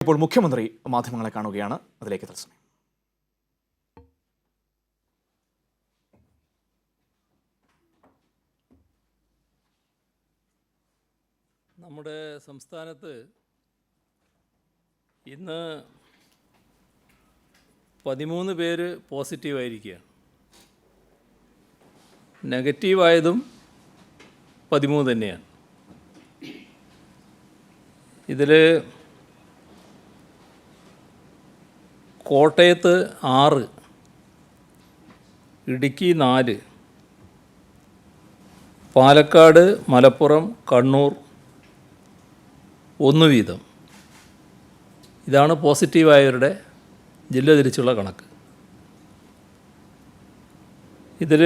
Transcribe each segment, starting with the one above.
ഇപ്പോൾ മുഖ്യമന്ത്രി മാധ്യമങ്ങളെ കാണുകയാണ്. അതിലേക്ക് തത്സമയം. നമ്മുടെ സംസ്ഥാനത്ത് ഇന്ന് 13 പേര് പോസിറ്റീവായിരിക്കുകയാണ്. നെഗറ്റീവായതും 13 തന്നെയാണ്. ഇതിൽ കോട്ടയത്ത് 6, ഇടുക്കി 4, പാലക്കാട്, മലപ്പുറം, കണ്ണൂർ 1 വീതം. ഇതാണ് പോസിറ്റീവായവരുടെ ജില്ല തിരിച്ചുള്ള കണക്ക്. ഇതിൽ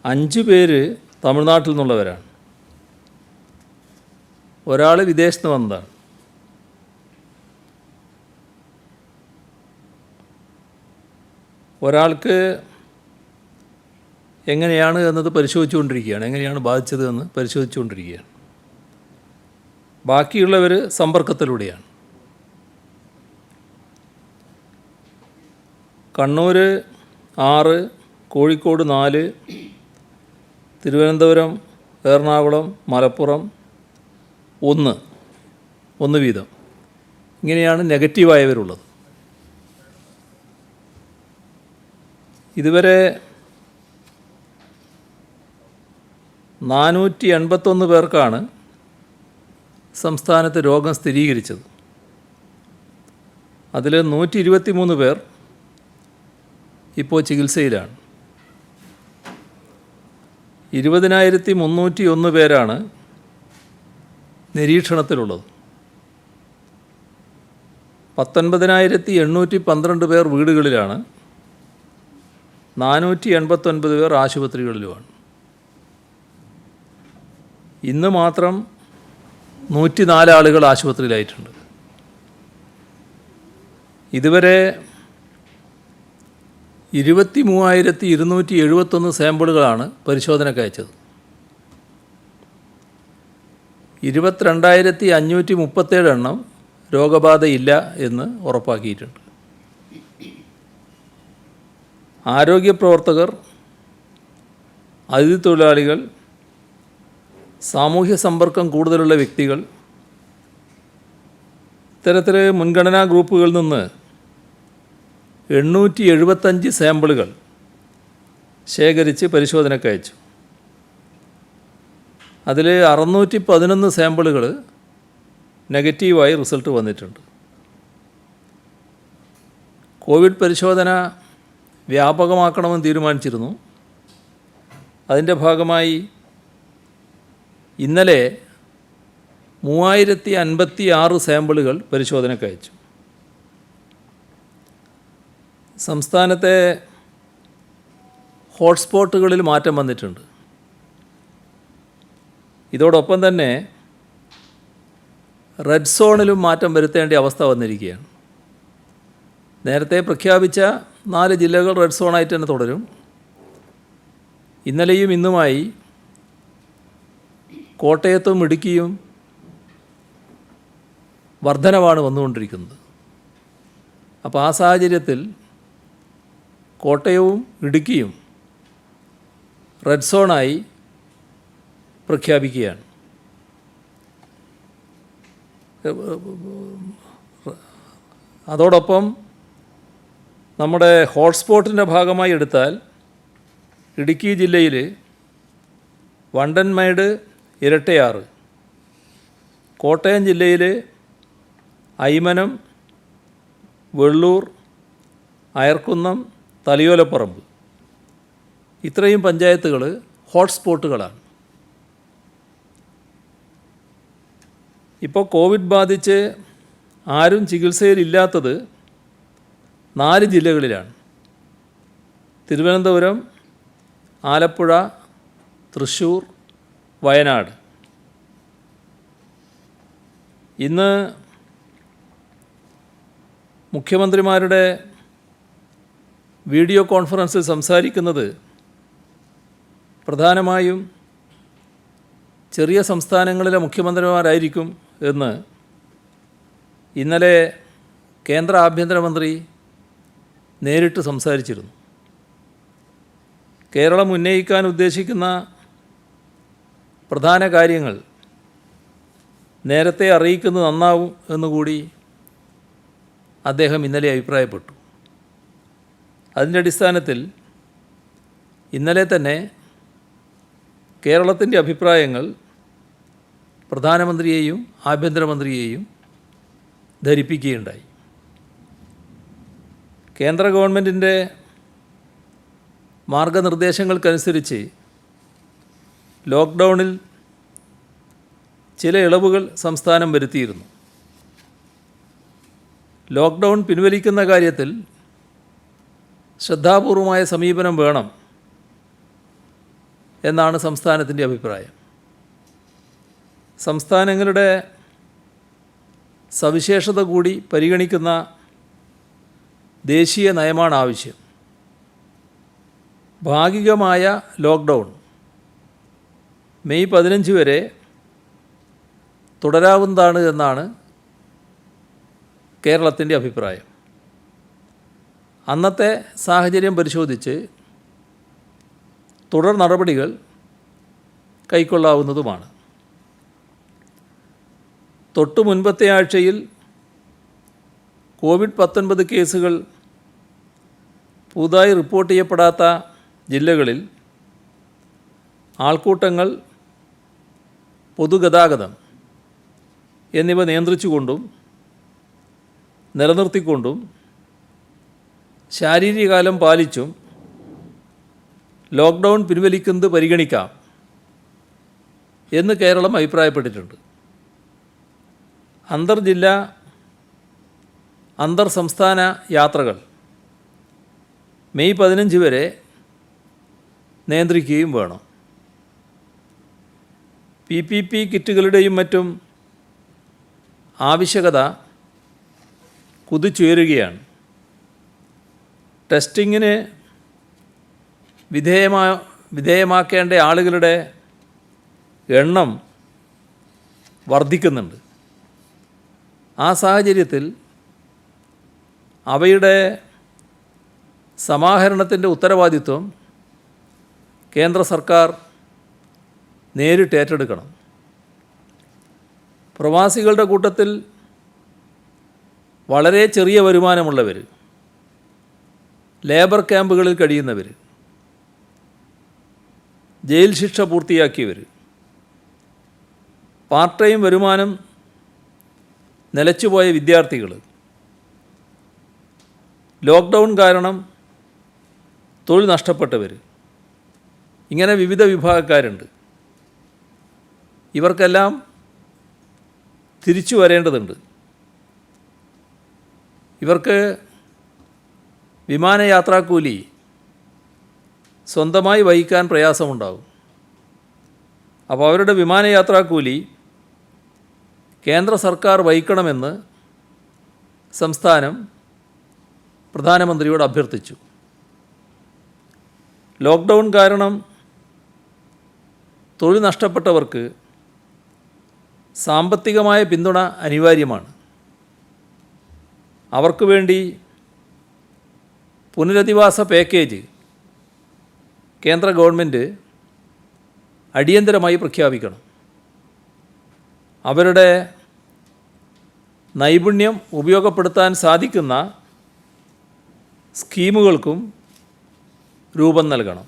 5 പേര് തമിഴ്നാട്ടിൽ നിന്നുള്ളവരാണ്. ഒരാൾ വിദേശത്ത് വന്നതാണ്. ഒരാൾക്ക് എങ്ങനെയാണ് എന്നത് പരിശോധിച്ചുകൊണ്ടിരിക്കുകയാണ്. എങ്ങനെയാണ് ബാധിച്ചത് എന്ന് പരിശോധിച്ചുകൊണ്ടിരിക്കുകയാണ്. ബാക്കിയുള്ളവർ സമ്പർക്കത്തിലൂടെയാണ്. കണ്ണൂർ 6, കോഴിക്കോട് 4, തിരുവനന്തപുരം, എറണാകുളം, മലപ്പുറം 1 വീതം. ഇങ്ങനെയാണ് നെഗറ്റീവായവരുള്ളത്. ഇതുവരെ 481 പേർക്കാണ് സംസ്ഥാനത്ത് രോഗം സ്ഥിരീകരിച്ചത്. അതിൽ 123 പേർ ഇപ്പോൾ ചികിത്സയിലാണ്. 20,301 പേരാണ് നിരീക്ഷണത്തിലുള്ളത്. 19,812 പേർ വീടുകളിലാണ്. 489 പേർ ആശുപത്രികളിലുമാണ്. ഇന്ന് മാത്രം 104 ആളുകൾ ആശുപത്രിയിലായിട്ടുണ്ട്. ഇതുവരെ 23,271 സാമ്പിളുകളാണ് പരിശോധനയ്ക്ക് അയച്ചത്. 22,537 എണ്ണം രോഗബാധയില്ല എന്ന് ഉറപ്പാക്കിയിട്ടുണ്ട്. ആരോഗ്യ പ്രവർത്തകർ, അതിഥി തൊഴിലാളികൾ, സാമൂഹ്യ സമ്പർക്കം കൂടുതലുള്ള വ്യക്തികൾ, ഇത്തരത്തിൽ മുൻഗണനാ ഗ്രൂപ്പുകളിൽ നിന്ന് 875 സാമ്പിളുകൾ ശേഖരിച്ച് പരിശോധനയ്ക്ക് അയച്ചു. അതിൽ 611 സാമ്പിളുകൾ നെഗറ്റീവായി റിസൾട്ട് വന്നിട്ടുണ്ട്. കോവിഡ് പരിശോധന വ്യാപകമാക്കണമെന്ന് തീരുമാനിച്ചിരുന്നു. അതിൻ്റെ ഭാഗമായി ഇന്നലെ 3056 സാമ്പിളുകൾ പരിശോധനയ്ക്ക് അയച്ചു. സംസ്ഥാനത്തെ ഹോട്ട്സ്പോട്ടുകളിൽ മാറ്റം വന്നിട്ടുണ്ട്. ഇതോടൊപ്പം തന്നെ റെഡ് സോണിലും മാറ്റം വരുത്തേണ്ട അവസ്ഥ വന്നിരിക്കുകയാണ്. നേരത്തെ പ്രഖ്യാപിച്ച 4 ജില്ലകൾ റെഡ് സോണായിട്ട് തന്നെ തുടരും. ഇന്നലെയും ഇന്നുമായി കോട്ടയത്തും ഇടുക്കിയും വർധനവാണ് വന്നുകൊണ്ടിരിക്കുന്നത്. അപ്പോൾ ആ സാഹചര്യത്തിൽ കോട്ടയവും ഇടുക്കിയും റെഡ് സോണായി പ്രഖ്യാപിക്കുകയാണ്. അതോടൊപ്പം നമ്മുടെ ഹോട്ട്സ്പോട്ടിൻ്റെ ഭാഗമായി എടുത്താൽ ഇടുക്കി ജില്ലയിൽ വണ്ടൻമേട്, ഇരട്ടയാറ്, കോട്ടയം ജില്ലയിൽ അയ്മനം, വെള്ളൂർ, അയർക്കുന്നം, തലയോലപ്പറമ്പ് ഇത്രയും പഞ്ചായത്തുകൾ ഹോട്ട്സ്പോട്ടുകളാണ്. ഇപ്പോൾ കോവിഡ് ബാധിച്ച് ആരും ചികിത്സയിലില്ലാത്തത് 4 ജില്ലകളിലാണ്. തിരുവനന്തപുരം, ആലപ്പുഴ, തൃശ്ശൂർ, വയനാട്. ഇന്ന് മുഖ്യമന്ത്രിമാരുടെ വീഡിയോ കോൺഫറൻസിൽ സംസാരിക്കുന്നത് പ്രധാനമായും ചെറിയ സംസ്ഥാനങ്ങളിലെ മുഖ്യമന്ത്രിമാരായിരിക്കും എന്ന് ഇന്നലെ കേന്ദ്ര ആഭ്യന്തരമന്ത്രി നേരിട്ട് സംസാരിച്ചിരുന്നു. കേരളം ഉന്നയിക്കാൻ ഉദ്ദേശിക്കുന്ന പ്രധാന കാര്യങ്ങൾ നേരത്തെ അറിയിക്കുന്നത് നന്നാവും എന്നുകൂടി അദ്ദേഹം ഇന്നലെ അഭിപ്രായപ്പെട്ടു. അതിൻ്റെ അടിസ്ഥാനത്തിൽ ഇന്നലെ തന്നെ കേരളത്തിൻ്റെ അഭിപ്രായങ്ങൾ പ്രധാനമന്ത്രിയെയും ആഭ്യന്തരമന്ത്രിയെയും ധരിപ്പിക്കുകയുണ്ടായി. കേന്ദ്ര ഗവൺമെൻറ്റിൻ്റെ മാർഗനിർദ്ദേശങ്ങൾക്കനുസരിച്ച് ലോക്ക്ഡൗണിൽ ചില ഇളവുകൾ സംസ്ഥാനം വരുത്തിയിരുന്നു. ലോക്ക്ഡൗൺ പിൻവലിക്കുന്ന കാര്യത്തിൽ ശ്രദ്ധാപൂർവമായ സമീപനം വേണം എന്നാണ് സംസ്ഥാനത്തിൻ്റെ അഭിപ്രായം. സംസ്ഥാനങ്ങളുടെ സവിശേഷത കൂടി പരിഗണിക്കുന്ന ദേശീയ നയമാണ് ആവശ്യം. ഭാഗികമായ ലോക്ക്ഡൗൺ മെയ് 15 വരെ തുടരാവുന്നതാണ് എന്നാണ് കേരളത്തിൻ്റെ അഭിപ്രായം. അന്നത്തെ സാഹചര്യം പരിശോധിച്ച് തുടർ നടപടികൾ കൈക്കൊള്ളാവുന്നതുമാണ്. തൊട്ടു മുൻപത്തെ ആഴ്ചയിൽ കോവിഡ്-19 കേസുകൾ പുതുതായി റിപ്പോർട്ട് ചെയ്യപ്പെടാത്ത ജില്ലകളിൽ ആൾക്കൂട്ടങ്ങൾ, പൊതുഗതാഗതം എന്നിവ നിയന്ത്രിച്ചുകൊണ്ടും നിലനിർത്തിക്കൊണ്ടും ശാരീരിക അകലം പാലിച്ചും ലോക്ക്ഡൗൺ പിൻവലിക്കുന്നത് പരിഗണിക്കാം എന്ന് കേരളം അഭിപ്രായപ്പെട്ടിട്ടുണ്ട്. അന്തർജില്ലാ അന്തർ സംസ്ഥാന യാത്രകൾ മെയ് 15 വരെ നിയന്ത്രിക്കുകയും വേണം. PPP കിറ്റുകളുടെയും മറ്റും ആവശ്യകത കുതിച്ചുയരുകയാണ്. ടെസ്റ്റിങ്ങിന് വിധേയമാക്കേണ്ട ആളുകളുടെ എണ്ണം വർദ്ധിക്കുന്നുണ്ട്. ആ സാഹചര്യത്തിൽ അവയുടെ സമാഹരണത്തിൻ്റെ ഉത്തരവാദിത്വം കേന്ദ്ര സർക്കാർ നേരിട്ട് ഏറ്റെടുക്കണം. പ്രവാസികളുടെ കൂട്ടത്തിൽ വളരെ ചെറിയ വരുമാനമുള്ളവർ, ലേബർ ക്യാമ്പുകളിൽ കഴിയുന്നവർ, ജയിൽ ശിക്ഷ പൂർത്തിയാക്കിയവർ, പാർട്ട് ടൈം വരുമാനം നിലച്ചുപോയ വിദ്യാർത്ഥികൾ, ലോക്ക്ഡൗൺ കാരണം തൊഴിൽ നഷ്ടപ്പെട്ടവർ, ഇങ്ങനെ വിവിധ വിഭാഗക്കാരുണ്ട്. ഇവർക്കെല്ലാം തിരിച്ചു വരേണ്ടതുണ്ട്. ഇവർക്ക് വിമാനയാത്രാക്കൂലി സ്വന്തമായി വഹിക്കാൻ പ്രയാസമുണ്ടാകും. അപ്പോൾ അവരുടെ വിമാനയാത്രാക്കൂലി കേന്ദ്ര സർക്കാർ വഹിക്കണമെന്ന് സംസ്ഥാനം പ്രധാനമന്ത്രിയോട് അഭ്യർത്ഥിച്ചു. ലോക്ക്ഡൗൺ കാരണം തൊഴിൽ നഷ്ടപ്പെട്ടവർക്ക് സാമ്പത്തികമായ പിന്തുണ അനിവാര്യമാണ്. അവർക്ക് വേണ്ടി പുനരധിവാസ പാക്കേജ് കേന്ദ്ര ഗവൺമെൻറ് അടിയന്തരമായി പ്രഖ്യാപിക്കണം. അവരുടെ നൈപുണ്യം ഉപയോഗപ്പെടുത്താൻ സാധിക്കുന്ന സ്കീമുകൾക്കും രൂപം നൽകണം.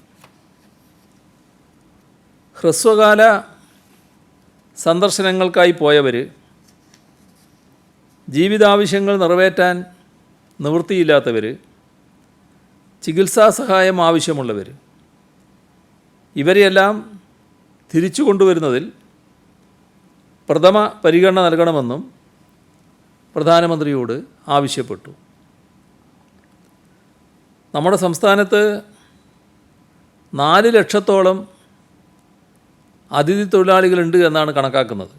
ഹ്രസ്വകാല സന്ദർശനങ്ങൾക്കായി പോയവർ, ജീവിതാവശ്യങ്ങൾ നിറവേറ്റാൻ നിവൃത്തിയില്ലാത്തവർ, ചികിത്സാ സഹായം ആവശ്യമുള്ളവർ, ഇവരെയെല്ലാം തിരിച്ചു കൊണ്ടുവരുന്നതിൽ പ്രഥമ പരിഗണന നൽകണമെന്നും പ്രധാനമന്ത്രിയോട് ആവശ്യപ്പെട്ടു. നമ്മുടെ സംസ്ഥാനത്ത് 4 ലക്ഷത്തോളം അതിഥി തൊഴിലാളികളുണ്ട് എന്നാണ് കണക്കാക്കുന്നത്.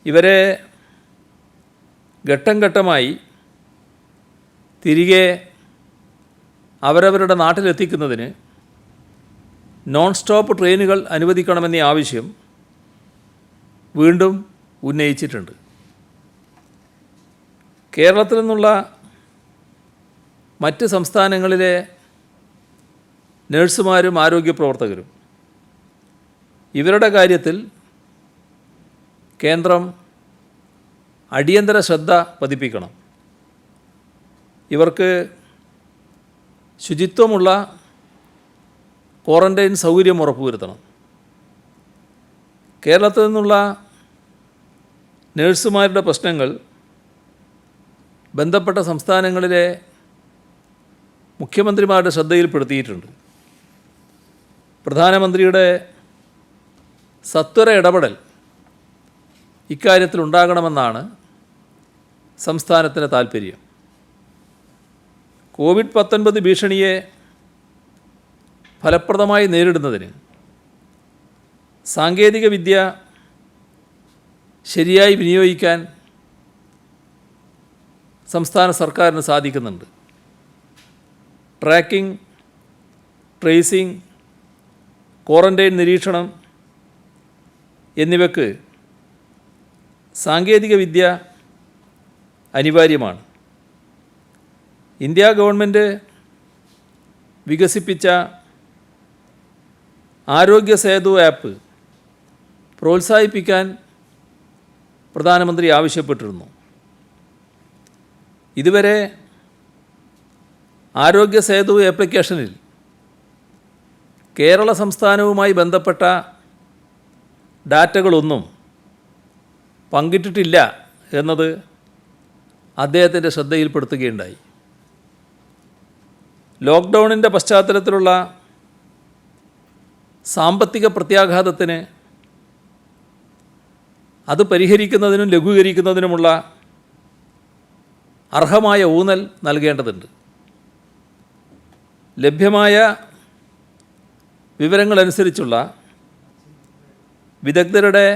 ഇവരെ ഘട്ടം ഘട്ടമായി തിരികെ അവരവരുടെ നാട്ടിലെത്തിക്കുന്നതിന് നോൺ സ്റ്റോപ്പ് ട്രെയിനുകൾ അനുവദിക്കണമെന്ന ആവശ്യം വീണ്ടും ഉന്നയിച്ചിട്ടുണ്ട്. കേരളത്തിൽ നിന്നുള്ള മറ്റ് സംസ്ഥാനങ്ങളിലെ നഴ്സുമാരും ആരോഗ്യ പ്രവർത്തകരും ഇവരുടെ കാര്യത്തിൽ കേന്ദ്രം അടിയന്തര ശ്രദ്ധ പതിപ്പിക്കണം. ഇവർക്ക് ശുചിത്വമുള്ള ക്വാറൻറ്റൈൻ സൗകര്യം ഉറപ്പുവരുത്തണം. കേരളത്തിൽ നിന്നുള്ള നഴ്സുമാരുടെ പ്രശ്നങ്ങൾ ബന്ധപ്പെട്ട സംസ്ഥാനങ്ങളിലെ മുഖ്യമന്ത്രിമാരുടെ ശ്രദ്ധയിൽപ്പെടുത്തിയിട്ടുണ്ട്. പ്രധാനമന്ത്രിയുടെ സത്വര ഇടപെടൽ ഇക്കാര്യത്തിൽ ഉണ്ടാകണമെന്നാണ് സംസ്ഥാനത്തിൻ്റെ താൽപ്പര്യം. കോവിഡ്-19 ഭീഷണിയെ ഫലപ്രദമായി നേരിടുന്നതിന് സാങ്കേതികവിദ്യ ശരിയായി വിനിയോഗിക്കാൻ സംസ്ഥാന സർക്കാരിന് സാധിക്കുന്നുണ്ട്. ട്രാക്കിംഗ്, ട്രേസിംഗ്, ക്വാറൻറ്റൈൻ നിരീക്ഷണം എന്നിവയ്ക്ക് സാങ്കേതികവിദ്യ അനിവാര്യമാണ്. ഇന്ത്യ ഗവൺമെൻറ് വികസിപ്പിച്ച ആരോഗ്യ സേതു ആപ്പ് പ്രോത്സാഹിപ്പിക്കാൻ പ്രധാനമന്ത്രി ആവശ്യപ്പെട്ടിരുന്നു. ഇതുവരെ ആരോഗ്യ സേതു ആപ്ലിക്കേഷനിൽ കേരള സംസ്ഥാനവുമായി ബന്ധപ്പെട്ട ഡാറ്റകളൊന്നും പങ്കിട്ടിട്ടില്ല എന്നത് അദ്ദേഹത്തിൻ്റെ ശ്രദ്ധയിൽപ്പെടുത്തുകയുണ്ടായി. ലോക്ക്ഡൗണിൻ്റെ പശ്ചാത്തലത്തിലുള്ള സാമ്പത്തിക പ്രത്യാഘാതത്തിന് അത് പരിഹരിക്കുന്നതിനും ലഘൂകരിക്കുന്നതിനുമുള്ള അർഹമായ ഊന്നൽ നൽകേണ്ടതുണ്ട്. ലഭ്യമായ വിവരങ്ങളനുസരിച്ചുള്ള വിദഗ്ധരുടെ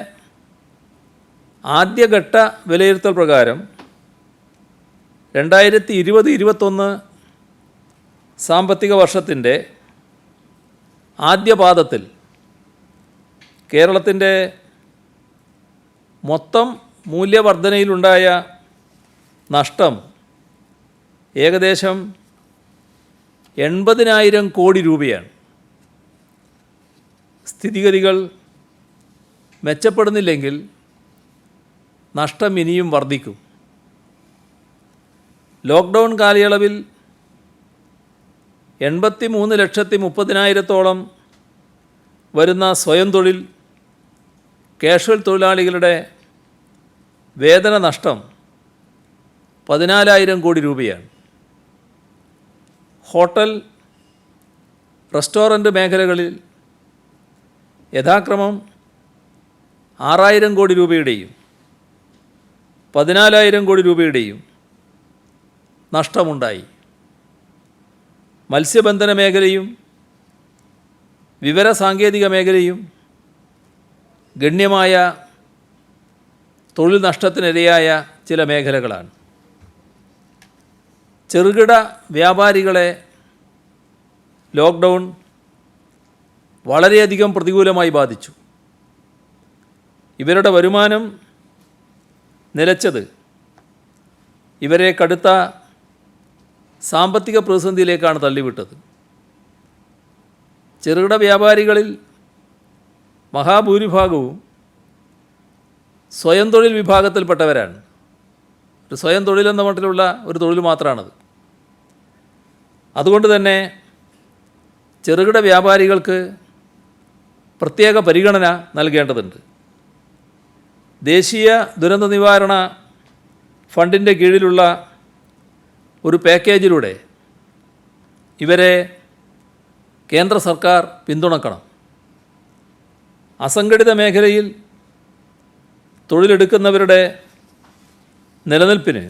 ആദ്യഘട്ട വിലയിരുത്തൽ പ്രകാരം 2020-21 സാമ്പത്തിക വർഷത്തിൻ്റെ ആദ്യപാദത്തിൽ കേരളത്തിൻ്റെ മൊത്തം മൂല്യവർധനയിലുണ്ടായ നഷ്ടം ഏകദേശം 80,000 കോടി രൂപയാണ്. സ്ഥിതിഗതികൾ മെച്ചപ്പെടുന്നില്ലെങ്കിൽ നഷ്ടം ഇനിയും വർദ്ധിക്കും. ലോക്ക്ഡൗൺ കാലയളവിൽ 83,30,000-ഓളം വരുന്ന സ്വയം തൊഴിൽ, കാഷ്വൽ തൊഴിലാളികളുടെ വേതന നഷ്ടം 14,000 കോടി രൂപയാണ്. ഹോട്ടൽ, റെസ്റ്റോറൻറ്റ് മേഖലകളിൽ യഥാക്രമം 6,000 കോടി രൂപയുടെയും 14,000 കോടി രൂപയുടെയും നഷ്ടമുണ്ടായി. മത്സ്യബന്ധന മേഖലയും വിവരസാങ്കേതിക മേഖലയും ഗണ്യമായ തൊഴിൽ നഷ്ടത്തിനിരയായ ചില മേഖലകളാണ്. ചെറുകിട വ്യാപാരികളെ ലോക്ക്ഡൗൺ വളരെയധികം പ്രതികൂലമായി ബാധിച്ചു. ഇവരുടെ വരുമാനം നിലച്ചത് ഇവരെ കടുത്ത സാമ്പത്തിക പ്രതിസന്ധിയിലേക്കാണ് തള്ളിവിട്ടത്. ചെറുകിട വ്യാപാരികളിൽ മഹാഭൂരിഭാഗവും സ്വയം തൊഴിൽ വിഭാഗത്തിൽപ്പെട്ടവരാണ്. ഒരു സ്വയം തൊഴിലെന്ന മട്ടിലുള്ള ഒരു തൊഴിൽ മാത്രമാണത്. അതുകൊണ്ട് തന്നെ ചെറുകിട വ്യാപാരികൾക്ക് പ്രത്യേക പരിഗണന നൽകേണ്ടതുണ്ട്. ദേശീയ ദുരന്ത നിവാരണ ഫണ്ടിൻ്റെ കീഴിലുള്ള ഒരു പാക്കേജിലൂടെ ഇവരെ കേന്ദ്ര സർക്കാർ പിന്തുണക്കണം. അസംഘടിത മേഖലയിൽ തൊഴിലെടുക്കുന്നവരുടെ നിലനിൽപ്പിന്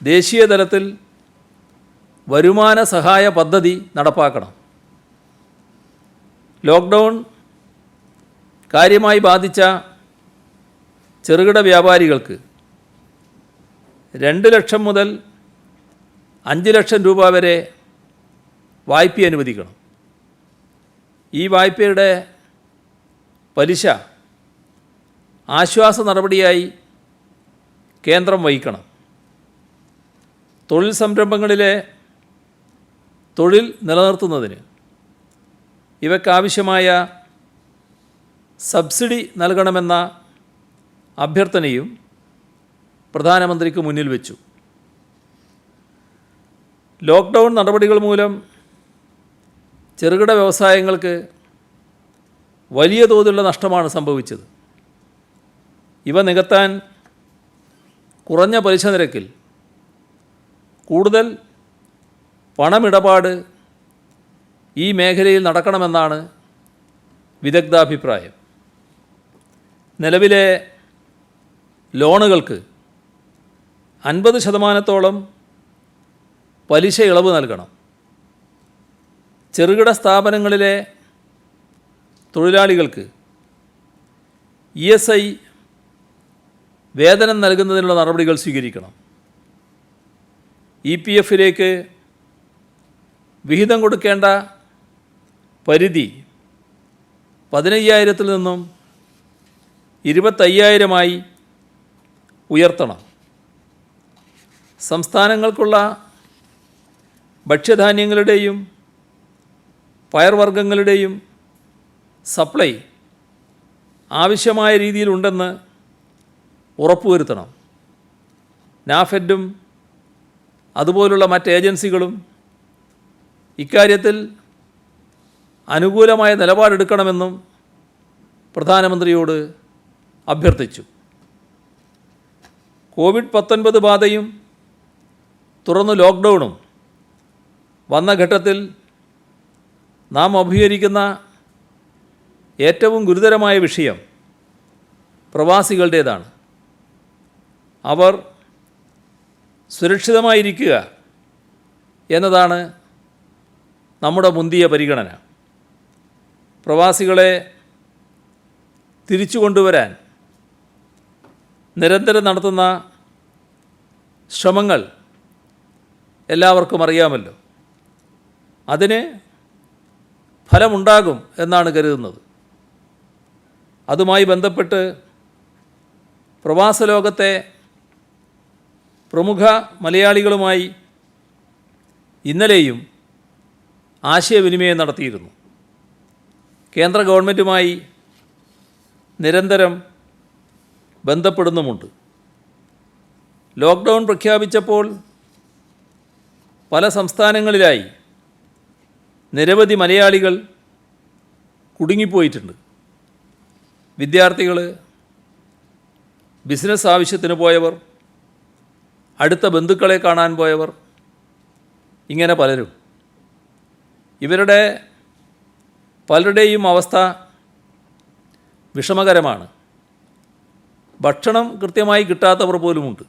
ദേശീയ തലത്തിൽ വരുമാന സഹായ പദ്ധതി നടപ്പാക്കണം. ലോക്ക്ഡൗൺ കാര്യമായി ബാധിച്ച ചെറുകിട വ്യാപാരികൾക്ക് 2 ലക്ഷം മുതൽ 5 ലക്ഷം രൂപ വരെ വായ്പ അനുവദിക്കണം. ഈ വായ്പയുടെ പലിശ ആശ്വാസ നടപടിയായി കേന്ദ്രം വഹിക്കണം. തൊഴിൽ സംരംഭങ്ങളിലെ തൊഴിൽ നിലനിർത്തുന്നതിന് ഇവയ്ക്കാവശ്യമായ സബ്സിഡി നൽകണമെന്ന അഭ്യർത്ഥനയും പ്രധാനമന്ത്രിക്ക് മുന്നിൽ വെച്ചു. ലോക്ക്ഡൗൺ നടപടികൾ മൂലം ചെറുകിട വ്യവസായങ്ങൾക്ക് വലിയ തോതിലുള്ള നഷ്ടമാണ് സംഭവിച്ചത്. ഇവ നികത്താൻ കുറഞ്ഞ പലിശ നിരക്കിൽ കൂടുതൽ പണമിടപാട് ഈ മേഖലയിൽ നടക്കണമെന്നാണ് വിദഗ്ധാഭിപ്രായം. നിലവിലെ ലോണുകൾക്ക് 50% പലിശ ഇളവ് നൽകണം. ചെറുകിട സ്ഥാപനങ്ങളിലെ തൊഴിലാളികൾക്ക് ESI വേതനം നൽകുന്നതിനുള്ള നടപടികൾ സ്വീകരിക്കണം. EPF-ലേക്ക് വിഹിതം കൊടുക്കേണ്ട പരിധി 15,000-ൽ നിന്നും 25,000-ആയി ഉയർത്തണം. സംസ്ഥാനങ്ങൾക്കുള്ള ഭക്ഷ്യധാന്യങ്ങളുടെയും പയർവർഗ്ഗങ്ങളുടെയും സപ്ലൈ ആവശ്യമായ രീതിയിലുണ്ടെന്ന് ഉറപ്പുവരുത്തണം. നാഫെഡും അതുപോലുള്ള മറ്റ് ഏജൻസികളും ഇക്കാര്യത്തിൽ അനുകൂലമായ നിലപാടെടുക്കണമെന്നും പ്രധാനമന്ത്രിയോട് അഭ്യർത്ഥിച്ചു. കോവിഡ്-19 ബാധയും തുടർന്ന് ലോക്ക്ഡൗണും വന്ന ഘട്ടത്തിൽ നാം അഭിമുഖീകരിക്കുന്ന ഏറ്റവും ഗുരുതരമായ വിഷയം പ്രവാസികളുടേതാണ്. അവർ സുരക്ഷിതമായിരിക്കുക എന്നതാണ് നമ്മുടെ മുന്തിയ പരിഗണന. പ്രവാസികളെ തിരിച്ചു കൊണ്ടുവരാൻ നിരന്തരം നടത്തുന്ന ശ്രമങ്ങൾ എല്ലാവർക്കും അറിയാമല്ലോ. അതിന് ഫലമുണ്ടാകും എന്നാണ് കരുതുന്നത്. അതുമായി ബന്ധപ്പെട്ട് പ്രവാസ ലോകത്തെ പ്രമുഖ മലയാളികളുമായി ഇന്നലെയും ആശയവിനിമയം നടത്തിയിരുന്നു. കേന്ദ്ര ഗവൺമെൻറ്റുമായി നിരന്തരം ബന്ധപ്പെടുന്നുമുണ്ട്. ലോക്ക്ഡൗൺ പ്രഖ്യാപിച്ചപ്പോൾ പല സംസ്ഥാനങ്ങളിലായി നിരവധി മലയാളികൾ കുടുങ്ങിപ്പോയിട്ടുണ്ട്. വിദ്യാർത്ഥികൾ, ബിസിനസ് ആവശ്യത്തിന് പോയവർ, അടുത്ത ബന്ധുക്കളെ കാണാൻ പോയവർ, ഇങ്ങനെ പലരും. ഇവരുടെ പലരുടെയും അവസ്ഥ വിഷമകരമാണ്. ഭക്ഷണം കൃത്യമായി കിട്ടാത്തവർ പോലുമുണ്ട്.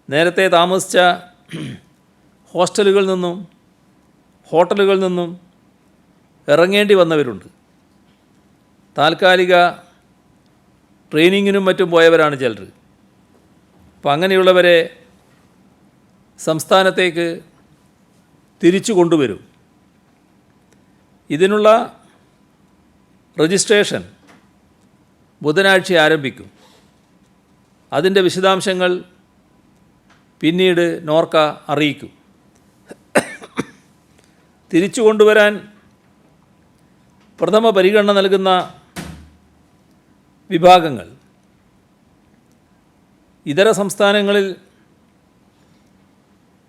നേരത്തെ താമസിച്ച ഹോസ്റ്റലുകളിൽ നിന്നും ഹോട്ടലുകളിൽ നിന്നും ഇറങ്ങേണ്ടി വന്നവരുണ്ട്. താൽക്കാലിക ട്രെയിനിങ്ങിനും മറ്റും പോയവരാണ് ചിലർ. അപ്പം അങ്ങനെയുള്ളവരെ സംസ്ഥാനത്തേക്ക് തിരിച്ചു കൊണ്ടുവരും. ഇതിനുള്ള രജിസ്ട്രേഷൻ ബുധനാഴ്ച ആരംഭിക്കും. അതിൻ്റെ വിശദാംശങ്ങൾ പിന്നീട് നോർക്ക അറിയിക്കും. തിരിച്ചു കൊണ്ടുവരാൻ പ്രഥമ പരിഗണന നൽകുന്ന വിഭാഗങ്ങൾ ഇതര സംസ്ഥാനങ്ങളിൽ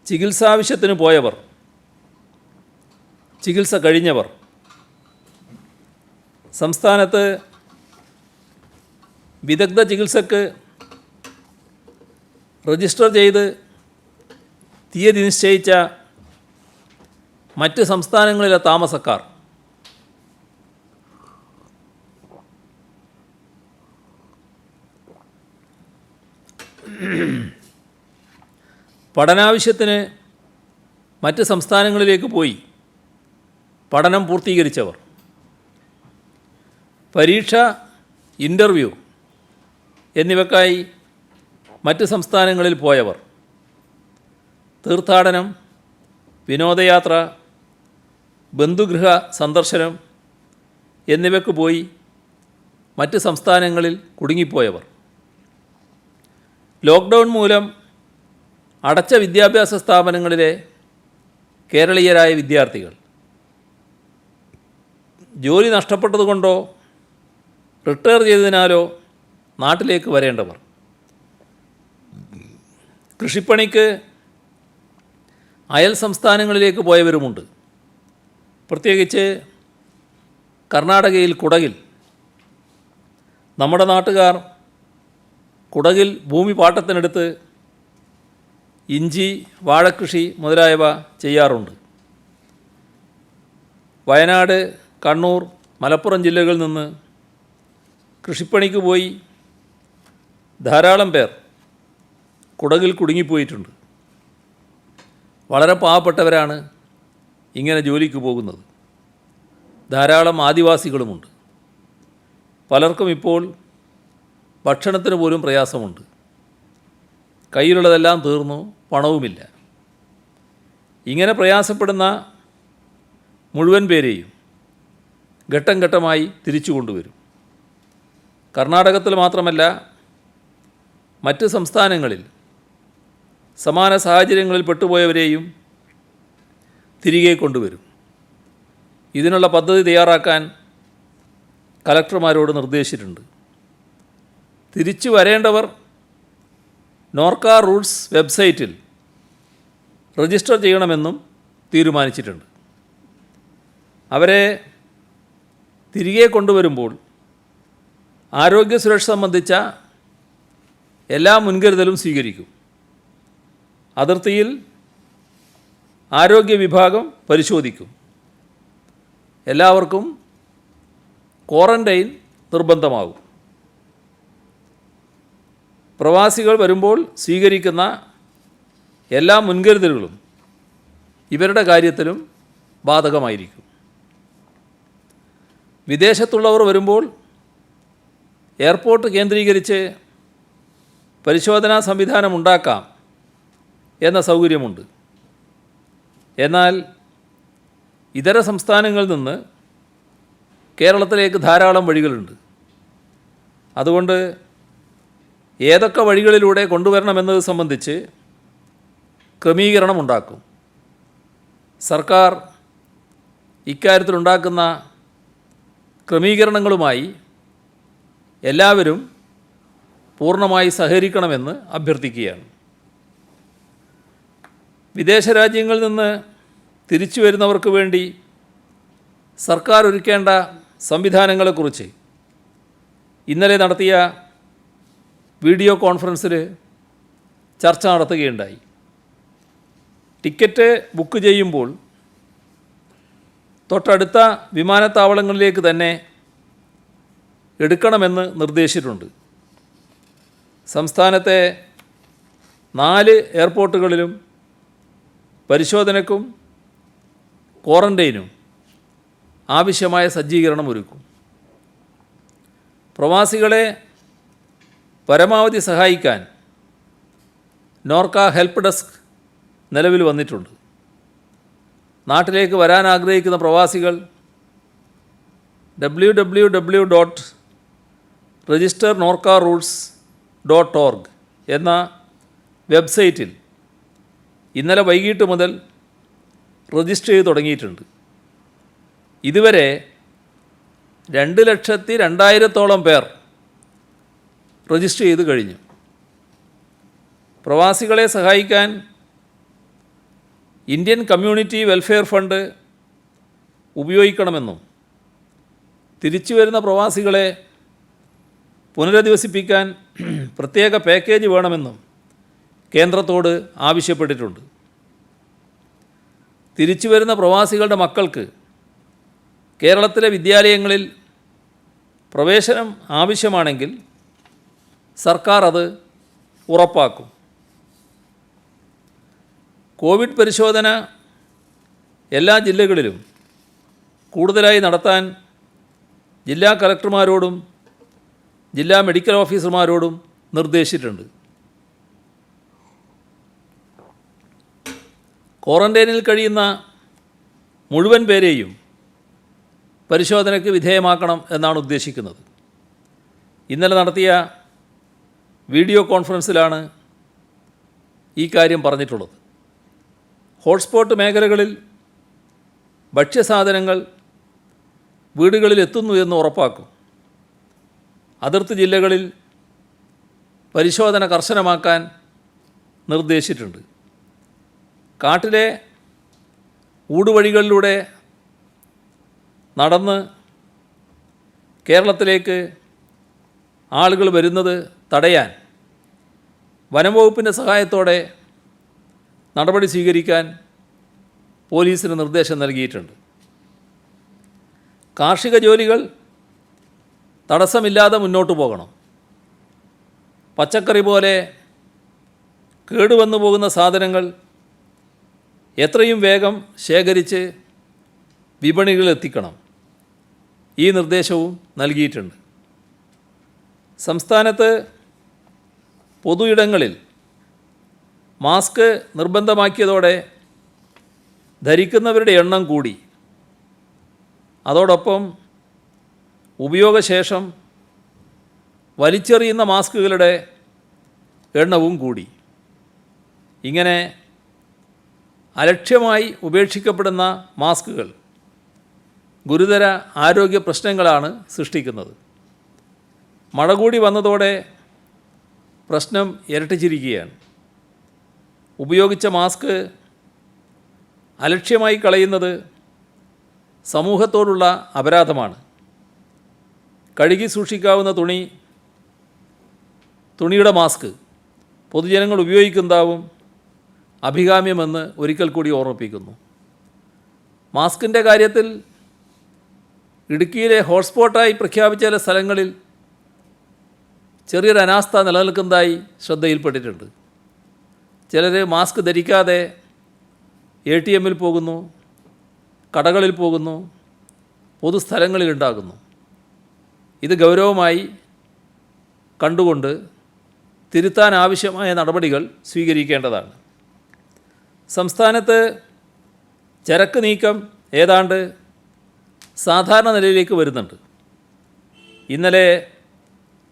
ചികിത്സാവശ്യത്തിന് പോയവർ, ചികിത്സ കഴിഞ്ഞവർ, സംസ്ഥാനത്ത് വിദഗ്ധ ചികിത്സക്ക് രജിസ്റ്റർ ചെയ്ത് തീയതി നിശ്ചയിച്ച മറ്റ് സംസ്ഥാനങ്ങളിലെ താമസക്കാർ, പഠനാവശ്യത്തിന് മറ്റ് സംസ്ഥാനങ്ങളിലേക്ക് പോയി പഠനം പൂർത്തീകരിച്ചവർ, പരീക്ഷ, ഇൻ്റർവ്യൂ എന്നിവയ്ക്കായി മറ്റ് സംസ്ഥാനങ്ങളിൽ പോയവർ, തീർത്ഥാടനം, വിനോദയാത്ര, ബന്ധുഗൃഹ സന്ദർശനം എന്നിവയ്ക്ക് പോയി മറ്റ് സംസ്ഥാനങ്ങളിൽ കുടുങ്ങിപ്പോയവർ, ലോക്ക്ഡൗൺ മൂലം അടച്ച വിദ്യാഭ്യാസ സ്ഥാപനങ്ങളിലെ കേരളീയരായ വിദ്യാർത്ഥികൾ, ജോലി നഷ്ടപ്പെട്ടതുകൊണ്ടോ റിട്ടയർ ചെയ്തതിനാലോ നാട്ടിലേക്ക് വരേണ്ടവർ, കൃഷിപ്പണിക്ക് അയൽ സംസ്ഥാനങ്ങളിലേക്ക് പോയവരുമുണ്ട്. പ്രത്യേകിച്ച് കർണാടകയിൽ കുടകിൽ നമ്മുടെ നാട്ടുകാർ കുടകിൽ ഭൂമി പാട്ടത്തിനെടുത്ത് ഇഞ്ചി, വാഴക്കൃഷി മുതലായവ ചെയ്യാറുണ്ട്. വയനാട്, കണ്ണൂർ, മലപ്പുറം ജില്ലകളിൽ നിന്ന് കൃഷിപ്പണിക്ക് പോയി ധാരാളം പേർ കുടകിൽ കുടുങ്ങിപ്പോയിട്ടുണ്ട്. വളരെ പാവപ്പെട്ടവരാണ് ഇങ്ങനെ ജോലിക്ക് പോകുന്നത്. ധാരാളം ആദിവാസികളുമുണ്ട്. പലർക്കും ഇപ്പോൾ ഭക്ഷണത്തിന് പോലും പ്രയാസമുണ്ട്. കയ്യിലുള്ളതെല്ലാം തീർന്നു, പണവുമില്ല. ഇങ്ങനെ പ്രയാസപ്പെടുന്ന മുഴുവൻ പേരെയും ഘട്ടം ഘട്ടമായി തിരിച്ചു കൊണ്ടുവരും. കർണാടകത്തിൽ മാത്രമല്ല, മറ്റ് സംസ്ഥാനങ്ങളിൽ സമാന സാഹചര്യങ്ങളിൽ പെട്ടുപോയവരെയും തിരികെ കൊണ്ടുവരും. ഇതിനുള്ള പദ്ധതി തയ്യാറാക്കാൻ കലക്ടർമാരോട് നിർദ്ദേശിച്ചിട്ടുണ്ട്. തിരിച്ചു വരേണ്ടവർ നോർക്ക റൂട്ട്സ് വെബ്സൈറ്റിൽ രജിസ്റ്റർ ചെയ്യണമെന്നും തീരുമാനിച്ചിട്ടുണ്ട്. അവരെ തിരികെ കൊണ്ടുവരുമ്പോൾ ആരോഗ്യ സുരക്ഷ സംബന്ധിച്ച എല്ലാ മുൻകരുതലും സ്വീകരിക്കും. അതിർത്തിയിൽ ആരോഗ്യ വിഭാഗം പരിശോധിക്കും. എല്ലാവർക്കും ക്വാറൻ്റൈൻ നിർബന്ധമാകും. പ്രവാസികൾ വരുമ്പോൾ സ്വീകരിക്കുന്ന എല്ലാ മുൻകരുതലുകളും ഇവരുടെ കാര്യത്തിലും ബാധകമായിരിക്കും. വിദേശത്തുള്ളവർ വരുമ്പോൾ എയർപോർട്ട് കേന്ദ്രീകരിച്ച് പരിശോധനാ സംവിധാനം ഉണ്ടാക്കാം എന്ന സൗകര്യമുണ്ട്. എന്നാൽ ഇതര സംസ്ഥാനങ്ങളിൽ നിന്ന് കേരളത്തിലേക്ക് ധാരാളം വഴികളുണ്ട്. അതുകൊണ്ട് ഏതൊക്കെ വഴികളിലൂടെ കൊണ്ടുവരണമെന്നത് സംബന്ധിച്ച് ക്രമീകരണമുണ്ടാക്കും. സർക്കാർ ഇക്കാര്യത്തിലുണ്ടാക്കുന്ന ക്രമീകരണങ്ങളുമായി എല്ലാവരും പൂർണ്ണമായി സഹകരിക്കണമെന്ന് അഭ്യർത്ഥിക്കുകയാണ്. വിദേശ രാജ്യങ്ങളിൽ നിന്ന് തിരിച്ചു വരുന്നവർക്ക് വേണ്ടി സർക്കാർ ഒരുക്കേണ്ട സംവിധാനങ്ങളെക്കുറിച്ച് ഇന്നലെ നടത്തിയ വീഡിയോ കോൺഫറൻസിൽ ചർച്ച നടത്തുകയുണ്ടായി. ടിക്കറ്റ് ബുക്ക് ചെയ്യുമ്പോൾ തൊട്ടടുത്ത വിമാനത്താവളങ്ങളിലേക്ക് തന്നെ എടുക്കണമെന്ന് നിർദ്ദേശിച്ചിട്ടുണ്ട്. സംസ്ഥാനത്തെ 4 എയർപോർട്ടുകളിലും പരിശോധനയ്ക്കും ക്വാറൻ്റൈനും ആവശ്യമായ സജ്ജീകരണം ഒരുക്കും. പ്രവാസികളെ പരമാവധി സഹായിക്കാൻ നോർക്ക ഹെൽപ്പ് ഡെസ്ക് നിലവിൽ വന്നിട്ടുണ്ട്. നാട്ടിലേക്ക് വരാൻ ആഗ്രഹിക്കുന്ന പ്രവാസികൾ www.registernorcaroots.org എന്ന വെബ്സൈറ്റിൽ ഇന്നലെ വൈകിട്ട് മുതൽ രജിസ്റ്റർ ചെയ്ത് തുടങ്ങിയിട്ടുണ്ട്. ഇതുവരെ 2,02,000 പേർ രജിസ്റ്റർ ചെയ്ത് കഴിഞ്ഞു. പ്രവാസികളെ സഹായിക്കാൻ ഇന്ത്യൻ കമ്മ്യൂണിറ്റി വെൽഫെയർ ഫണ്ട് ഉപയോഗിക്കണമെന്നും തിരിച്ചു വരുന്ന പ്രവാസികളെ പുനരധിവസിപ്പിക്കാൻ പ്രത്യേക പാക്കേജ് വേണമെന്നും കേന്ദ്രത്തോട് ആവശ്യപ്പെട്ടിട്ടുണ്ട്. തിരിച്ചു വരുന്ന പ്രവാസികളുടെ മക്കൾക്ക് കേരളത്തിലെ വിദ്യാലയങ്ങളിൽ പ്രവേശനം ആവശ്യമാണെങ്കിൽ സർക്കാർ അത് ഉറപ്പാക്കും. കോവിഡ് പരിശോധന എല്ലാ ജില്ലകളിലും കൂടുതലായി നടത്താൻ ജില്ലാ കളക്ടർമാരോടും ജില്ലാ മെഡിക്കൽ ഓഫീസർമാരോടും നിർദ്ദേശിച്ചിട്ടുണ്ട്. ക്വാറൻ്റൈനിൽ കഴിയുന്ന മുഴുവൻ പേരെയും പരിശോധനയ്ക്ക് വിധേയമാക്കണം എന്നാണ് ഉദ്ദേശിക്കുന്നത്. ഇന്നലെ നടത്തിയ വീഡിയോ കോൺഫറൻസിലാണ് ഈ കാര്യം പറഞ്ഞിട്ടുള്ളത്. ഹോട്ട്സ്പോട്ട് മേഖലകളിൽ ഭക്ഷ്യസാധനങ്ങൾ വീടുകളിൽ എത്തുന്നു എന്ന് ഉറപ്പാക്കും. അതിർത്തി ജില്ലകളിൽ പരിശോധന കർശനമാക്കാൻ നിർദ്ദേശിച്ചിട്ടുണ്ട്. കാട്ടിലെ ഊടുവഴികളിലൂടെ നടന്ന് കേരളത്തിലേക്ക് ആളുകൾ വരുന്നത് തടയാൻ വനംവകുപ്പിൻ്റെ സഹായത്തോടെ നടപടി സ്വീകരിക്കാൻ പോലീസിന് നിർദ്ദേശം നൽകിയിട്ടുണ്ട്. കാർഷിക ജോലികൾ തടസ്സമില്ലാതെ മുന്നോട്ട് പോകണം. പച്ചക്കറി പോലെ കേടുവന്നു പോകുന്ന സാധനങ്ങൾ എത്രയും വേഗം ശേഖരിച്ച് വിപണികളിൽ എത്തിക്കണം. ഈ നിർദ്ദേശവും നൽകിയിട്ടുണ്ട്. സംസ്ഥാനത്ത് പൊതു ഇടങ്ങളിൽ മാസ്ക് നിർബന്ധമാക്കിയതോടെ ധരിക്കുന്നവരുടെ എണ്ണം കൂടി. അതോടൊപ്പം ഉപയോഗശേഷം വലിച്ചെറിയുന്ന മാസ്കുകളുടെ എണ്ണവും കൂടി. ഇങ്ങനെ അലക്ഷ്യമായി ഉപേക്ഷിക്കപ്പെടുന്ന മാസ്കുകൾ ഗുരുതര ആരോഗ്യ പ്രശ്നങ്ങളാണ് സൃഷ്ടിക്കുന്നത്. മഴ കൂടി വന്നതോടെ പ്രശ്നം ഇരട്ടിച്ചിരിക്കുകയാണ്. ഉപയോഗിച്ച മാസ്ക് അലക്ഷ്യമായി കളയുന്നത് സമൂഹത്തോടുള്ള അപരാധമാണ്. കഴുകി സൂക്ഷിക്കാവുന്ന തുണിയുടെ മാസ്ക് പൊതുജനങ്ങൾ ഉപയോഗിക്കുന്നതാവും അഭികാമ്യമെന്ന് ഒരിക്കൽ കൂടി ഓർമ്മിപ്പിക്കുന്നു. മാസ്കിൻ്റെ കാര്യത്തിൽ ഇടുക്കിയിലെ ഹോട്ട്സ്പോട്ടായി പ്രഖ്യാപിച്ച ചില സ്ഥലങ്ങളിൽ ചെറിയൊരു അനാസ്ഥ നിലനിൽക്കുന്നതായി ശ്രദ്ധയിൽപ്പെട്ടിട്ടുണ്ട്. ചിലർ മാസ്ക് ധരിക്കാതെ ATM പോകുന്നു, കടകളിൽ പോകുന്നു, പൊതുസ്ഥലങ്ങളിലുണ്ടാകുന്നു. ഇത് ഗൗരവമായി കണ്ടുകൊണ്ട് തിരുത്താൻ ആവശ്യമായ നടപടികൾ സ്വീകരിക്കേണ്ടതാണ്. സംസ്ഥാനത്ത് ചരക്ക് നീക്കം ഏതാണ്ട് സാധാരണ നിലയിലേക്ക് വരുന്നുണ്ട്. ഇന്നലെ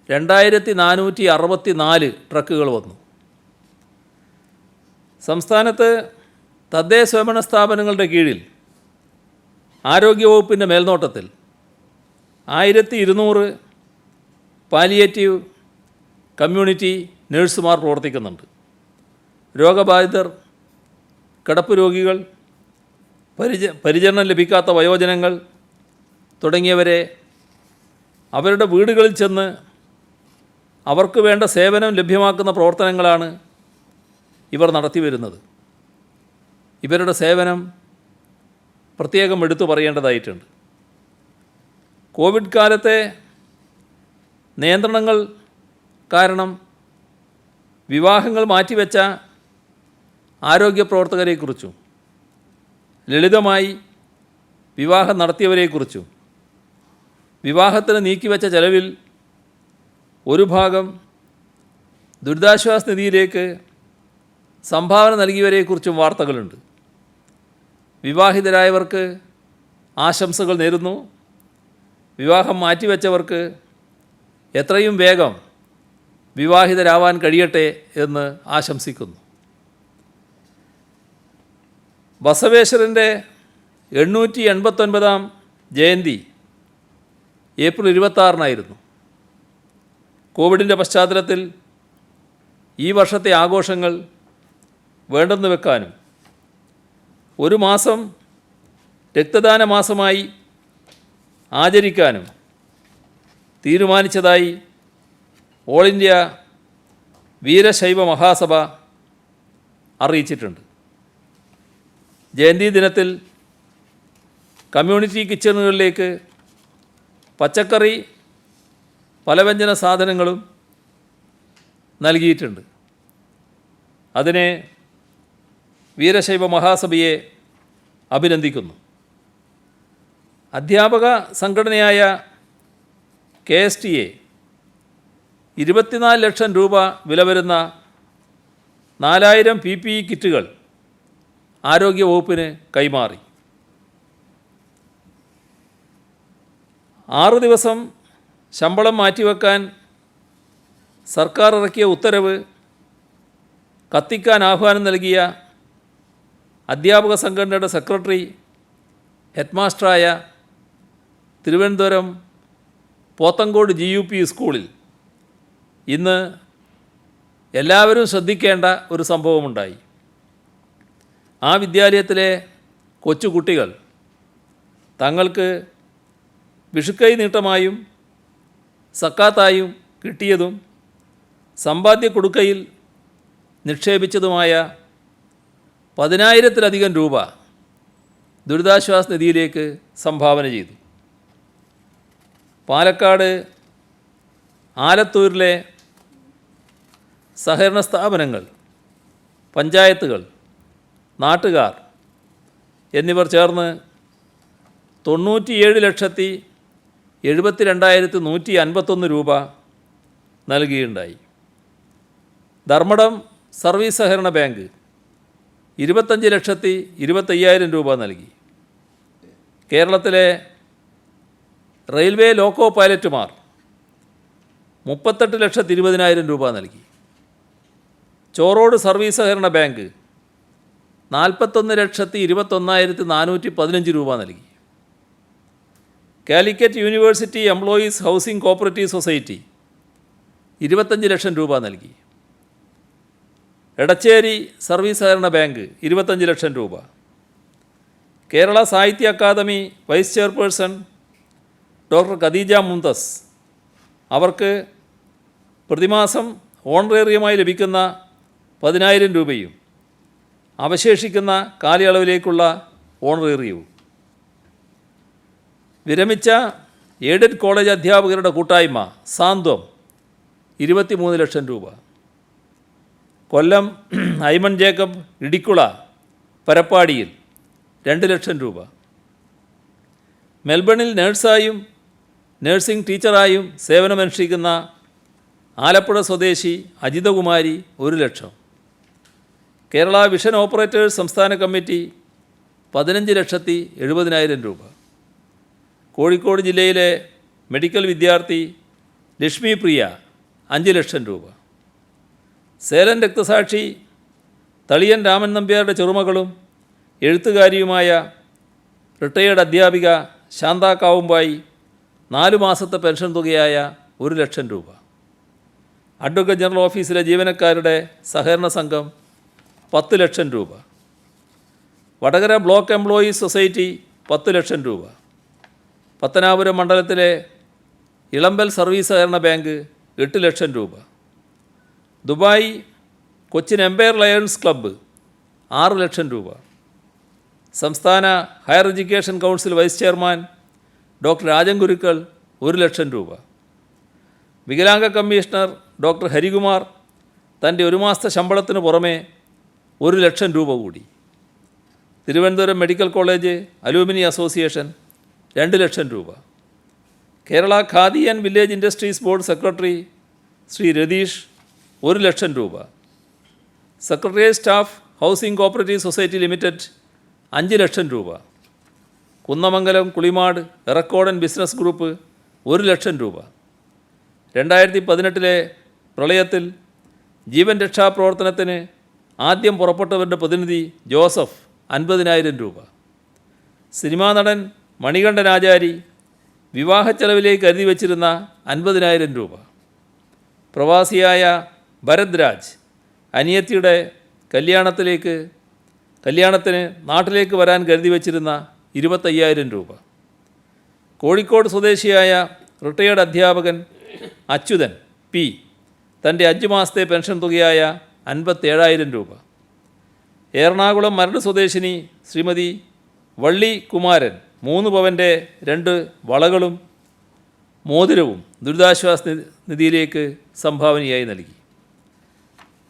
2464 ട്രക്കുകൾ വന്നു. സംസ്ഥാനത്ത് തദ്ദേശ സ്വയംഭരണ സ്ഥാപനങ്ങളുടെ കീഴിൽ ആരോഗ്യവകുപ്പിൻ്റെ മേൽനോട്ടത്തിൽ 1200 പാലിയേറ്റീവ് കമ്മ്യൂണിറ്റി നഴ്സുമാർ പ്രവർത്തിക്കുന്നുണ്ട്. രോഗബാധിതർ, കിടപ്പ് രോഗികൾ, പരിചരണം ലഭിക്കാത്ത വയോജനങ്ങൾ തുടങ്ങിയവരെ അവരുടെ വീടുകളിൽ ചെന്ന് അവർക്ക് വേണ്ട സേവനം ലഭ്യമാക്കുന്ന പ്രവർത്തനങ്ങളാണ് ഇവർ നടത്തി വരുന്നത്. ഇവരുടെ സേവനം പ്രത്യേകം എടുത്തു പറയേണ്ടതായിട്ടുണ്ട്. കോവിഡ് കാലത്തെ നിയന്ത്രണങ്ങൾ കാരണം വിവാഹങ്ങൾ മാറ്റിവെച്ച ആരോഗ്യ പ്രവർത്തകരെക്കുറിച്ചും ലളിതമായി വിവാഹം നടത്തിയവരെക്കുറിച്ചും വിവാഹത്തിന് നീക്കിവെച്ച ചെലവിൽ ഒരു ഭാഗം ദുരിതാശ്വാസ നിധിയിലേക്ക് സംഭാവന നൽകിയവരെക്കുറിച്ചും വാർത്തകളുണ്ട്. വിവാഹിതരായവർക്ക് ആശംസകൾ നേരുന്നു. വിവാഹം മാറ്റിവെച്ചവർക്ക് എത്രയും വേഗം വിവാഹിതരാവാൻ കഴിയട്ടെ എന്ന് ആശംസിക്കുന്നു. ബസവേശ്വരൻ്റെ 889 ജയന്തി ഏപ്രിൽ 26 കോവിഡിൻ്റെ പശ്ചാത്തലത്തിൽ ഈ വർഷത്തെ ആഘോഷങ്ങൾ വേണ്ടെന്ന് വെക്കാനും ഒരു മാസം രക്തദാന മാസമായി ആചരിക്കാനും തീരുമാനിച്ചതായി ഓൾ ഇന്ത്യ വീരശൈവ മഹാസഭ അറിയിച്ചിട്ടുണ്ട്. ജയന്തി ദിനത്തിൽ കമ്മ്യൂണിറ്റി കിച്ചണുകളിലേക്ക് പച്ചക്കറി പലവ്യഞ്ജന സാധനങ്ങളും നൽകിയിട്ടുണ്ട്. അതിനെ വീരശൈവ മഹാസഭയെ അഭിനന്ദിക്കുന്നു. അധ്യാപക സംഘടനയായ KSTA 24 ലക്ഷം രൂപ വില വരുന്ന 4000 PPE കിറ്റുകൾ ആരോഗ്യവകുപ്പിന് കൈമാറി. 6 ദിവസം ശമ്പളം മാറ്റിവെക്കാൻ സർക്കാർ ഇറക്കിയ ഉത്തരവ് കത്തിക്കാൻ ആഹ്വാനം നൽകിയ അധ്യാപക സംഘടനയുടെ സെക്രട്ടറി ഹെഡ്മാസ്റ്ററായ തിരുവനന്തപുരം പോത്തങ്കോട് GUP സ്കൂളിൽ ഇന്ന് എല്ലാവരും ശ്രദ്ധിക്കേണ്ട ഒരു സംഭവമുണ്ടായി. ആ വിദ്യാലയത്തിലെ കൊച്ചുകുട്ടികൾ തങ്ങൾക്ക് വിഷുക്കൈ നീട്ടമായും സക്കാത്തായും കിട്ടിയതും സമ്പാദ്യ കൊടുക്കയിൽ നിക്ഷേപിച്ചതുമായ 10,000-ലധികം രൂപ ദുരിതാശ്വാസ നിധിയിലേക്ക് സംഭാവന ചെയ്തു. പാലക്കാട് ആലത്തൂരിലെ സഹകരണ സ്ഥാപനങ്ങൾ, പഞ്ചായത്തുകൾ, നാട്ടുകാർ എന്നിവർ ചേർന്ന് 97,72,151 രൂപ നൽകുകയുണ്ടായി. ധർമ്മടം സർവീസ് സഹകരണ ബാങ്ക് 25,25,000 രൂപ നൽകി. കേരളത്തിലെ റെയിൽവേ ലോക്കോ പൈലറ്റുമാർ 38,20,000 രൂപ നൽകി. ചോറോട് സർവീസ് സഹകരണ ബാങ്ക് 41,21,415 രൂപ നൽകി. Calicut university employees housing cooperative society 25 lakh രൂപ നൽകി. എടച്ചേരി സർവീസ് സഹകരണ ബാങ്ക് 25 ലക്ഷം രൂപ. Kerala Sahitya Akademi vice chairperson doctor Khadeeja Mumtaz അവർക്ക് പ്രതിമാസം ഓണറേറിയമായി ലഭിക്കുന്ന 10,000 രൂപയും അവശേഷിക്കുന്ന കാലയളവിലേക്കുള്ള ഓണറേറിയവും. വിരമിച്ച എയ്ഡഡ് കോളേജ് അധ്യാപകരുടെ കൂട്ടായ്മ സാന്ത്വം 23 ലക്ഷം രൂപ. കൊല്ലം ഐമൺ ജേക്കബ് ഇടിക്കുള പരപ്പാടിയിൽ 2 ലക്ഷം രൂപ. മെൽബണിൽ നേഴ്സായും നേഴ്സിംഗ് ടീച്ചറായും സേവനമനുഷ്ഠിക്കുന്ന ആലപ്പുഴ സ്വദേശി അജിതകുമാരി 1 ലക്ഷം. കേരള വിഷൻ ഓപ്പറേറ്റേഴ്സ് സംസ്ഥാന കമ്മിറ്റി 15,70,000 രൂപ. കോഴിക്കോട് ജില്ലയിലെ മെഡിക്കൽ വിദ്യാർത്ഥി ലക്ഷ്മി പ്രിയ 5 ലക്ഷം രൂപ. സേലം രക്തസാക്ഷി തളിയൻ രാമൻ നമ്പ്യാരുടെ ചെറുമകളും എഴുത്തുകാരിയുമായ റിട്ടയേർഡ് അധ്യാപിക ശാന്ത കാവുമ്പായി 4 മാസത്തെ പെൻഷൻ തുകയായ 1 ലക്ഷം രൂപ. അഡ്വക്കേറ്റ് ജനറൽ ഓഫീസിലെ ജീവനക്കാരുടെ സഹകരണ സംഘം 10 ലക്ഷം രൂപ. Vadakara block employees society 10 lakh രൂപ. പത്തനാപുരം മണ്ഡലത്തിലെ ഇളമ്പൽ സർവീസ് സഹകരണ ബാങ്ക് 8 ലക്ഷം രൂപ. Dubai Cochin empire lions club 6 lakh രൂപ. സംസ്ഥാന higher education council vice chairman doctor Rajan Gurukkal 1 lakh രൂപ. വികലാംഗ കമ്മീഷണർ ഡോക്ടർ ഹരികുമാർ തൻ്റെ 1 മാസത്തെ ശമ്പളത്തിന് പുറമെ 1 ലക്ഷം രൂപ കൂടി. തിരുവനന്തപുരം മെഡിക്കൽ കോളേജ് അലൂമിനി അസോസിയേഷൻ 2 ലക്ഷം രൂപ. Kerala khadi and village industries board secretary Shri Ratheesh 1 lakh രൂപ. Secretariat staff housing cooperative society limited 5 lakh രൂപ. കുന്നമംഗലം കുളിമാട് എറക്കോടൻ ബിസിനസ് ഗ്രൂപ്പ് 1 ലക്ഷം രൂപ. 2018 പ്രളയത്തിൽ ജീവൻ രക്ഷാപ്രവർത്തനത്തിന് ആദ്യം പുറപ്പെട്ടവരുടെ പ്രതിനിധി ജോസഫ് 50,000 രൂപ. സിനിമാ നടൻ മണികണ്ഠൻ ആചാരി വിവാഹ ചെലവിലേക്ക് കരുതി വച്ചിരുന്ന 50,000 രൂപ. പ്രവാസിയായ ഭരത് രാജ് അനിയത്തിയുടെ കല്യാണത്തിന് നാട്ടിലേക്ക് വരാൻ കരുതി വച്ചിരുന്ന 25,000 രൂപ. കോഴിക്കോട് സ്വദേശിയായ റിട്ടയേർഡ് അധ്യാപകൻ അച്യുതൻ പി തൻ്റെ 5 മാസത്തെ പെൻഷൻ തുകയായ 57,000 രൂപ. എറണാകുളം മരട് സ്വദേശിനി ശ്രീമതി വള്ളി കുമാരൻ 3 പവൻ്റെ 2 വളകളും മോതിരവും ദുരിതാശ്വാസ നിധിയിലേക്ക് സംഭാവനയായി നൽകി.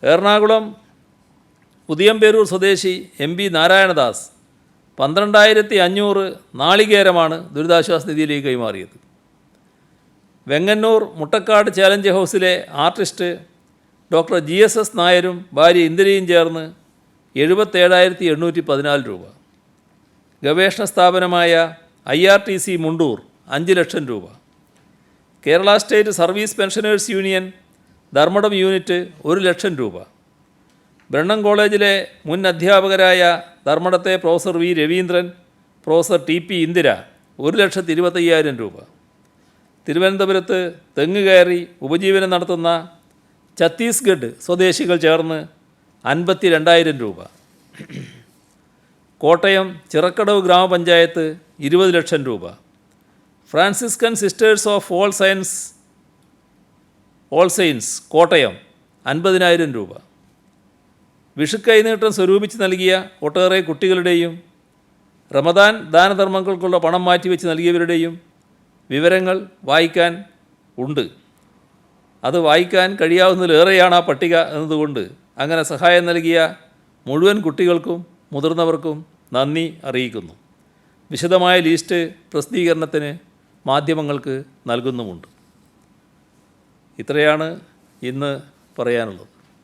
എറണാകുളം ഉദിയംപേരൂർ സ്വദേശി MB നാരായണദാസ് 12,500 നാളികേരമാണ് ദുരിതാശ്വാസ നിധിയിലേക്ക് കൈമാറിയത്. വെങ്ങന്നൂർ മുട്ടക്കാട് ചാലഞ്ച് ഹൗസിലെ ആർട്ടിസ്റ്റ് ഡോക്ടർ GSS നായരും ഭാര്യ ഇന്ദിരയും ചേർന്ന് 77,814 രൂപ. ഗവേഷണ സ്ഥാപനമായ IRTC മുണ്ടൂർ 5 ലക്ഷം രൂപ. Kerala state service pensioners union Dharmadam unit 1 lakh രൂപ. ബ്രണ്ണൻ കോളേജിലെ മുൻ അധ്യാപകരായ ധർമ്മടത്തെ professor V Raveendran, professor T P Indira 1,25,000 രൂപ. തിരുവനന്തപുരത്ത് തെങ്ങ് കയറി ഉപജീവനം നടത്തുന്ന ഛത്തീസ്ഗഡ് സ്വദേശികൾ ചേർന്ന് 52,000 രൂപ. കോട്ടയം ചിറക്കടവ് ഗ്രാമപഞ്ചായത്ത് 20 ലക്ഷം രൂപ. Franciscan sisters of all saints Kottayam 50,000 രൂപ. വിഷുക്കൈനീട്ടം സ്വരൂപിച്ച് നൽകിയ ഒട്ടേറെ കുട്ടികളുടെയും റമദാൻ ദാനധർമ്മങ്ങൾക്കുള്ള പണം മാറ്റിവെച്ച് നൽകിയവരുടെയും വിവരങ്ങൾ വായിക്കാൻ ഉണ്ട്. അത് വായിക്കാൻ കഴിയാവുന്നതിലേറെയാണ് ആ പട്ടിക എന്നതുകൊണ്ട് അങ്ങനെ സഹായം നൽകിയ മുഴുവൻ കുട്ടികൾക്കും മുതിർന്നവർക്കും നന്ദി അറിയിക്കുന്നു. വിശദമായ ലിസ്റ്റ് പ്രസിദ്ധീകരണത്തിന് മാധ്യമങ്ങൾക്ക് നൽകുന്നുമുണ്ട്. ഇത്രയാണ് ഇന്ന് പറയാനുള്ളത്.